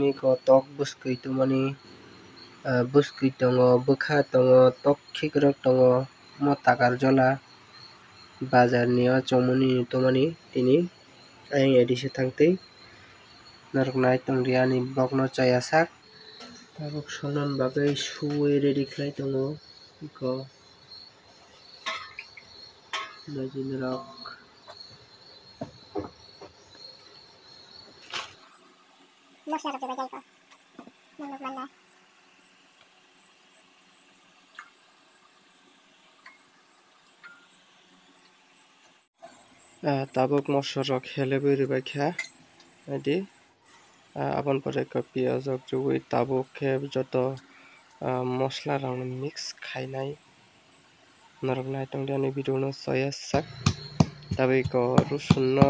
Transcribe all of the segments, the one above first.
Niko tok bwskui tongmani bwskui tongo bwkha tongo tok khikrok tongo mo takar jola bazar ni o chongmani tongmani tini ayang edison tangtui narok nai tongria ni bokno chaya sak tabuk songnani bagui suwui ready khlai tongo iko baijini rok Mosla rok dibagai ko. Manok mana? tabuk mosla rok helebui ribakha edi aboni pore ko piyaj rok rubui tabuk khe joto mosla rok mix khainai narok nai tongdia ni video no chaya sak tabi ko rosun no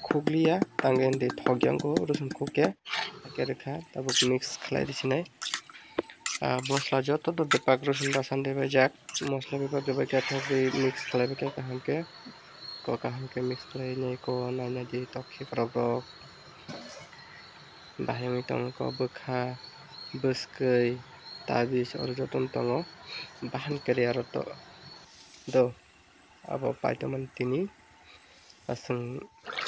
khuglia tangeni thogyang rosun khugke kerekha tabuk mix khlai risinai mosla joto to depak rosun basan debajak mosla bepak debakha thokri mix khlaibakha kahamke mix khlainai ko naina di tok khikrok rok bahimoi tongo ko bwkha bwskui tabish oro joto no tongo bahan kwrwia rok do abo paitomani tini aswng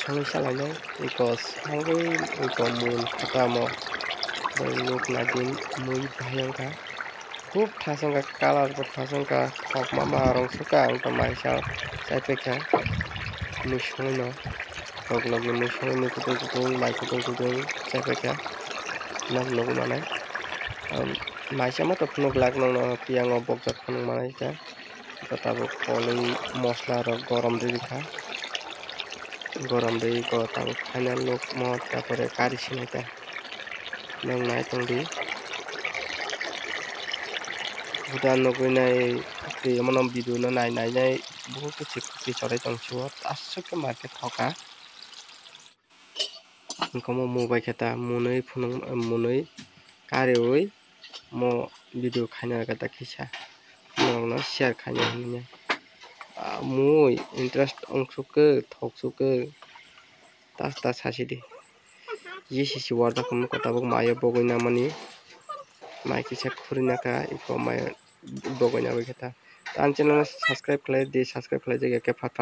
songui salainai iko swngui iko mun khatamo nukna din mui bahai wngkha khub thasangka colour bo thasangka kokma rong suka wngkha maisa chaipaikha mui songui no roklogi mui songui mui kutung kutung mai kutung kutung chaipaikha nog nugui manai maisa mato phunukglak nongno piyang o bokjak phunuk manai khe tabuk kolui mosla rok gorom rwikha gorom rwi ko tabuk final look mo tarpore kari sinaikha nog nai tongdi huda nugui nai twiyomono video no nainai buhut kuchi chorai tongsiyo asuk khe market thoka wngkoma mu baikha munui kariui mo video khaina kata kisa norok no share khaina hinui mui interest ongsukwk thoksukwk tasta sasidi jcc wardak wngkha tabuk mai o bogui namani mai kisa khurui naka iko mai bogui nabai khe ta ani channel no subscribe khlai di subscribe khlaijak khe fat fat.